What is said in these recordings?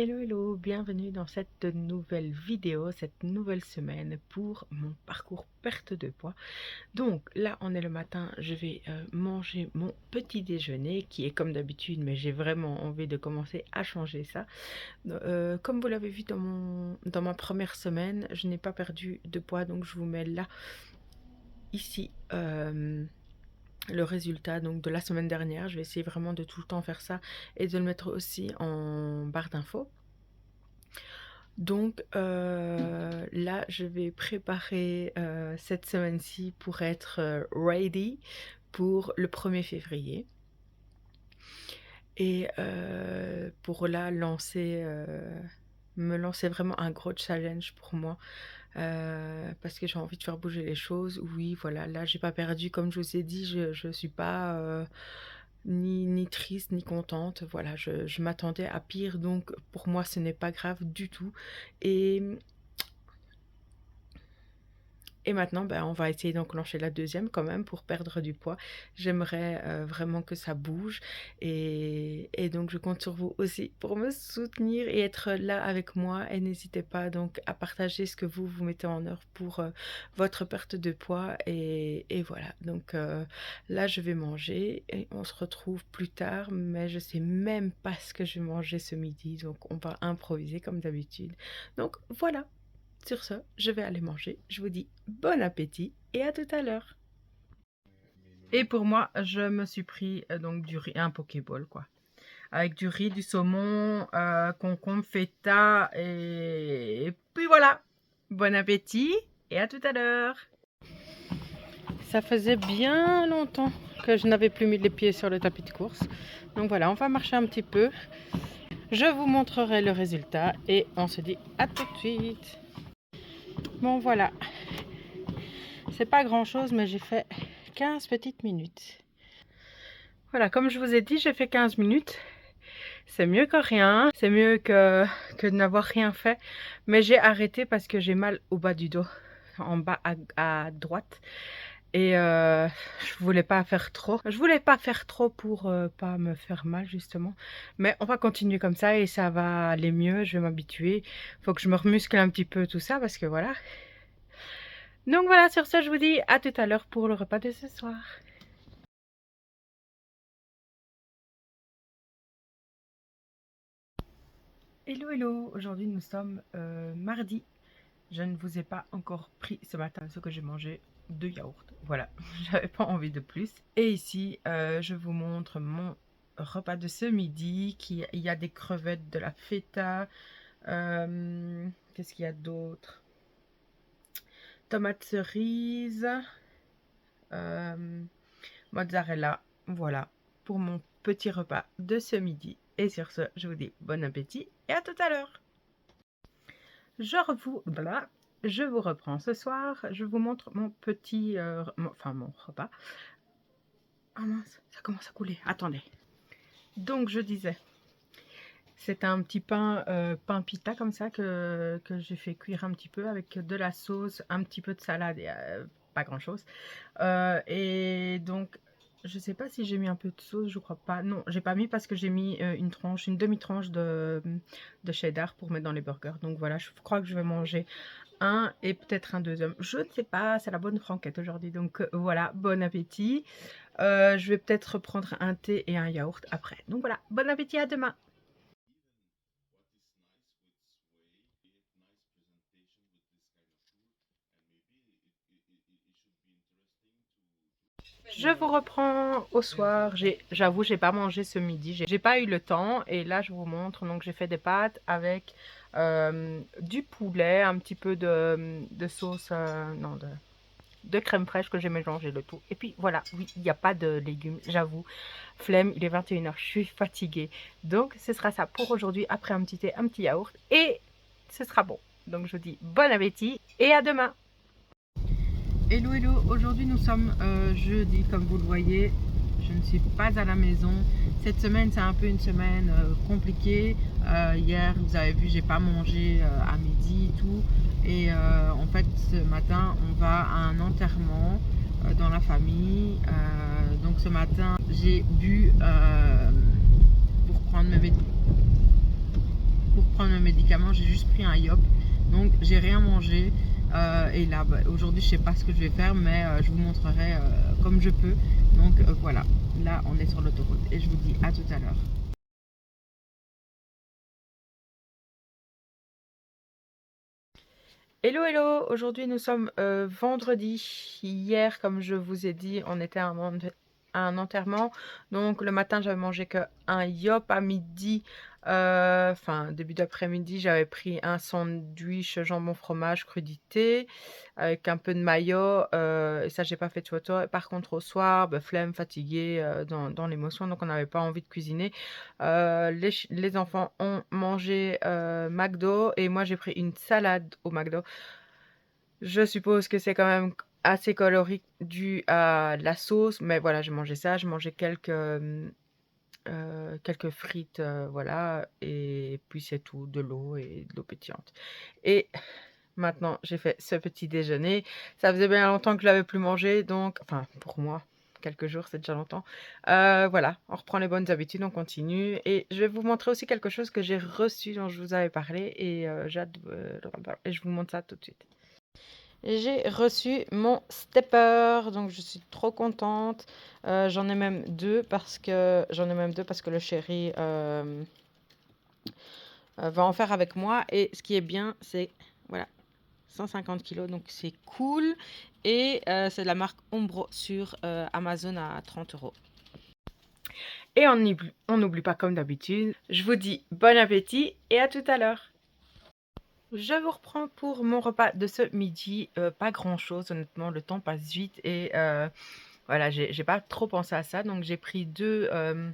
Hello, hello, bienvenue dans cette nouvelle vidéo, cette nouvelle semaine pour mon parcours perte de poids. Donc là, on est le matin, je vais manger mon petit déjeuner qui est comme d'habitude, mais j'ai vraiment envie de commencer à changer ça. Comme vous l'avez vu dans ma première semaine, je n'ai pas perdu de poids, donc je vous mets là, ici, le résultat donc de la semaine dernière. Je vais essayer vraiment de tout le temps faire ça et de le mettre aussi en barre d'infos. Donc là, je vais préparer cette semaine-ci pour être ready pour le 1er février. Et pour là, me lancer vraiment un gros challenge pour moi. Parce que j'ai envie de faire bouger les choses. Oui, voilà, là, j'ai pas perdu. Comme je vous ai dit, je suis pas ni triste, ni contente. Voilà, je m'attendais à pire. Donc, pour moi, ce n'est pas grave du tout. Et maintenant, ben, on va essayer d'enclencher la deuxième quand même pour perdre du poids. J'aimerais vraiment que ça bouge. Et donc, je compte sur vous aussi pour me soutenir et être là avec moi. Et n'hésitez pas donc à partager ce que vous mettez en œuvre pour votre perte de poids. Et voilà, donc là, je vais manger et on se retrouve plus tard. Mais je sais même pas ce que je vais manger ce midi. Donc, on va improviser comme d'habitude. Donc, voilà. Sur ce, je vais aller manger. Je vous dis bon appétit et à tout à l'heure. Et pour moi, je me suis pris donc du riz, un pokéball quoi. Avec du riz, du saumon, concombre, feta et puis voilà. Bon appétit et à tout à l'heure. Ça faisait bien longtemps que je n'avais plus mis les pieds sur le tapis de course. Donc voilà, on va marcher un petit peu. Je vous montrerai le résultat et on se dit à tout de suite. Bon voilà, c'est pas grand chose mais j'ai fait 15 petites minutes. Voilà, comme je vous ai dit, j'ai fait 15 minutes. C'est mieux que rien, c'est mieux que de n'avoir rien fait. Mais j'ai arrêté parce que j'ai mal au bas du dos, en bas à droite. Et je voulais pas faire trop. Je voulais pas faire trop pour pas me faire mal justement. Mais on va continuer comme ça et ça va aller mieux, je vais m'habituer. Faut que je me remuscle un petit peu tout ça parce que voilà. Donc voilà, sur ce, je vous dis à tout à l'heure pour le repas de ce soir. Hello, hello, aujourd'hui nous sommes mardi. Je ne vous ai pas encore pris ce matin ce que j'ai mangé, de yaourt. Voilà, j'avais pas envie de plus. Et ici, je vous montre mon repas de ce midi. Il y a des crevettes, de la feta. Qu'est-ce qu'il y a d'autre? Tomates cerises. Mozzarella. Voilà, pour mon petit repas de ce midi. Et sur ce, je vous dis bon appétit et à tout à l'heure. Je vous reprends ce soir. Je vous montre mon petit... mon repas. Ah mince, ça commence à couler. Attendez. Donc, je disais, c'est un petit pain, pain pita comme ça que j'ai fait cuire un petit peu avec de la sauce, un petit peu de salade et pas grand chose. Et donc, je sais pas si j'ai mis un peu de sauce, je crois pas. Non, j'ai pas mis parce que j'ai mis une demi-tranche de cheddar pour mettre dans les burgers. Donc voilà, je crois que je vais manger un et peut-être un deuxième. Je ne sais pas, c'est la bonne franquette aujourd'hui. Donc voilà, bon appétit. Je vais peut-être prendre un thé et un yaourt après. Donc voilà, bon appétit, à demain. Je vous reprends au soir. J'avoue, j'ai pas mangé ce midi. J'ai pas eu le temps. Et là, je vous montre. Donc, j'ai fait des pâtes avec du poulet, un petit peu de sauce, non, de crème fraîche que j'ai mélangé le tout. Et puis voilà, oui, il n'y a pas de légumes, j'avoue. Flemme, il est 21h, je suis fatiguée. Donc, ce sera ça pour aujourd'hui. Après un petit thé, un petit yaourt. Et ce sera bon. Donc, je vous dis bon appétit et à demain. Hello, hello, aujourd'hui nous sommes jeudi comme vous le voyez, je ne suis pas à la maison. Cette semaine c'est un peu une semaine compliquée. Hier vous avez vu, j'ai pas mangé à midi et tout. Et en fait ce matin on va à un enterrement dans la famille. Donc ce matin j'ai bu pour prendre mes vêtements. pour prendre un médicament, j'ai juste pris un Yop. Donc j'ai rien mangé. Et là, bah, aujourd'hui, je sais pas ce que je vais faire, mais je vous montrerai comme je peux. Donc voilà, là, on est sur l'autoroute et je vous dis à tout à l'heure. Hello, hello! Aujourd'hui, nous sommes vendredi. Hier, comme je vous ai dit, on était à un enterrement. Donc, le matin, j'avais mangé qu'un Yop. À midi, enfin, début d'après-midi, j'avais pris un sandwich jambon fromage crudité avec un peu de mayo. Et ça, j'ai pas fait de photo. Par contre, au soir, bah, flemme, fatiguée, dans l'émotion. Donc, on n'avait pas envie de cuisiner. Les enfants ont mangé McDo et moi, j'ai pris une salade au McDo. Je suppose que c'est quand même assez calorique dû à la sauce, mais voilà, j'ai mangé ça, j'ai mangé quelques frites, voilà, et puis c'est tout, de l'eau et de l'eau pétillante. Et maintenant, j'ai fait ce petit déjeuner. Ça faisait bien longtemps que je l'avais plus mangé, donc, enfin, pour moi, quelques jours, c'est déjà longtemps. Voilà, on reprend les bonnes habitudes, on continue. Et je vais vous montrer aussi quelque chose que j'ai reçu, dont je vous avais parlé, et et je vous montre ça tout de suite. J'ai reçu mon stepper, donc je suis trop contente. J'en ai même deux parce que le chéri va en faire avec moi. Et ce qui est bien, c'est voilà, 150 kilos, donc c'est cool. Et c'est de la marque Ombro sur Amazon à 30 euros. Et on n'oublie pas comme d'habitude. Je vous dis bon appétit et à tout à l'heure. Je vous reprends pour mon repas de ce midi. Pas grand chose, honnêtement, le temps passe vite et voilà, j'ai pas trop pensé à ça. Donc j'ai pris deux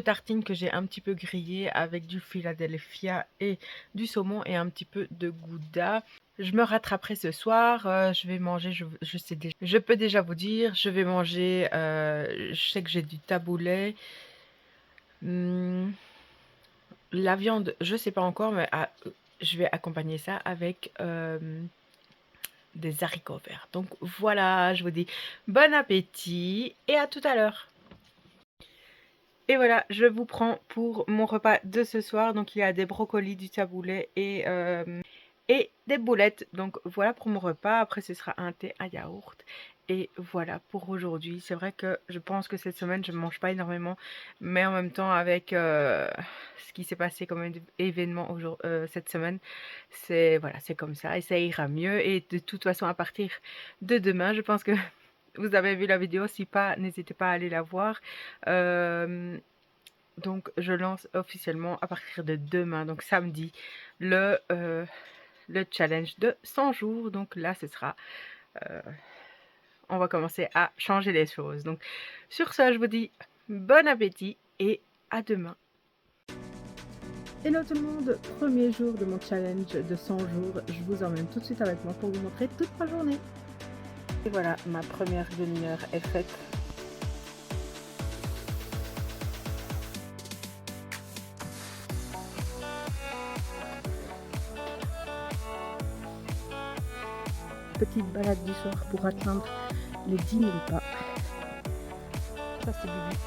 tartines que j'ai un petit peu grillées avec du Philadelphia et du saumon et un petit peu de Gouda. Je me rattraperai ce soir. Je vais manger, je sais déjà, je peux déjà vous dire, je vais manger, je sais que j'ai du taboulet. La viande, je sais pas encore, mais je vais accompagner ça avec des haricots verts. Donc voilà, je vous dis bon appétit et à tout à l'heure. Et voilà, je vous prends pour mon repas de ce soir. Donc il y a des brocolis, du taboulet et des boulettes. Donc voilà pour mon repas. Après ce sera un thé, un yaourt. Et voilà pour aujourd'hui. C'est vrai que je pense que cette semaine je ne mange pas énormément. Mais en même temps avec ce qui s'est passé comme événement cette semaine, c'est voilà, c'est comme ça et ça ira mieux. Et de toute façon à partir de demain, je pense que vous avez vu la vidéo. Si pas, n'hésitez pas à aller la voir. Donc je lance officiellement à partir de demain, donc samedi, le challenge de 100 jours. Donc là, ce sera... on va commencer à changer les choses. Donc sur ça, je vous dis bon appétit et à demain. Hello tout le monde, premier jour de mon challenge de 100 jours. Je vous emmène tout de suite avec moi pour vous montrer toute ma journée. Et voilà, ma première demi-heure est faite. Petite balade du soir pour atteindre les 10 000 pas. Ça c'est Bibi.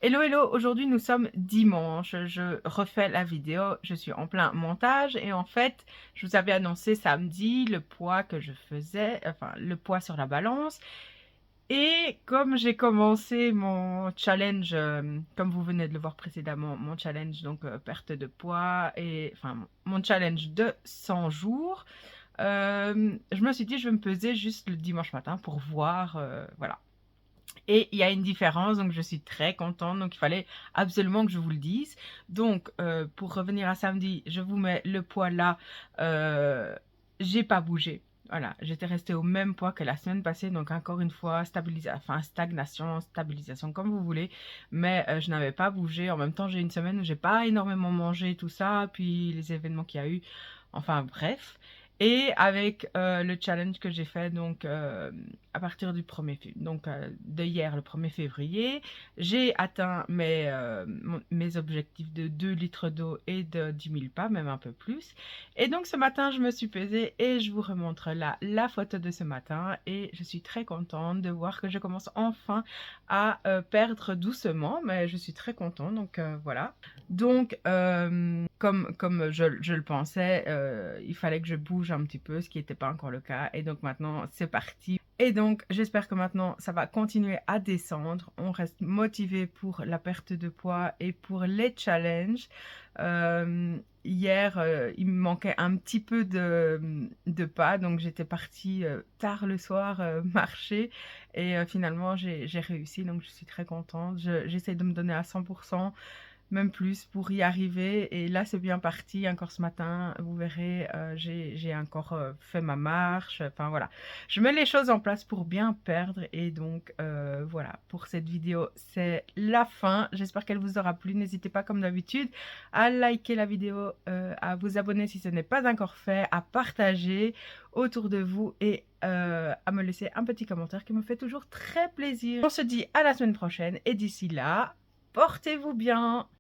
Hello hello, aujourd'hui nous sommes dimanche, je refais la vidéo, je suis en plein montage et en fait je vous avais annoncé samedi le poids que je faisais, enfin le poids sur la balance. Et comme j'ai commencé mon challenge, comme vous venez de le voir précédemment, mon challenge donc perte de poids et enfin mon challenge de 100 jours, je me suis dit je vais me peser juste le dimanche matin pour voir, voilà. Et il y a une différence, donc je suis très contente, donc il fallait absolument que je vous le dise. Donc pour revenir à samedi, je vous mets le poids là, j'ai pas bougé. Voilà, j'étais restée au même poids que la semaine passée, donc encore une fois, stagnation, stabilisation, comme vous voulez. Mais je n'avais pas bougé. En même temps, j'ai une semaine où j'ai pas énormément mangé, tout ça, puis les événements qu'il y a eu. Enfin bref. Et avec le challenge que j'ai fait, donc à partir du 1er février, donc de hier, le 1er février, j'ai atteint mes objectifs de 2 litres d'eau et de 10 000 pas, même un peu plus. Et donc ce matin, je me suis pesée et je vous remontre là la photo de ce matin. Et je suis très contente de voir que je commence enfin à perdre doucement, mais je suis très contente, donc voilà. Donc, comme je le pensais, il fallait que je bouge un petit peu, ce qui n'était pas encore le cas. Et donc maintenant, c'est parti. Et donc, j'espère que maintenant, ça va continuer à descendre. On reste motivé pour la perte de poids et pour les challenges. Hier, il me manquait un petit peu de pas, donc j'étais partie tard le soir marcher. Et finalement, j'ai réussi, donc je suis très contente. J'essaie de me donner à 100%. Même plus pour y arriver. Et là, c'est bien parti. Encore ce matin, vous verrez, j'ai encore fait ma marche. Enfin voilà, je mets les choses en place pour bien perdre. Et donc voilà, pour cette vidéo, c'est la fin. J'espère qu'elle vous aura plu. N'hésitez pas, comme d'habitude, à liker la vidéo, à vous abonner si ce n'est pas encore fait, à partager autour de vous et à me laisser un petit commentaire qui me fait toujours très plaisir. On se dit à la semaine prochaine et d'ici là, portez-vous bien.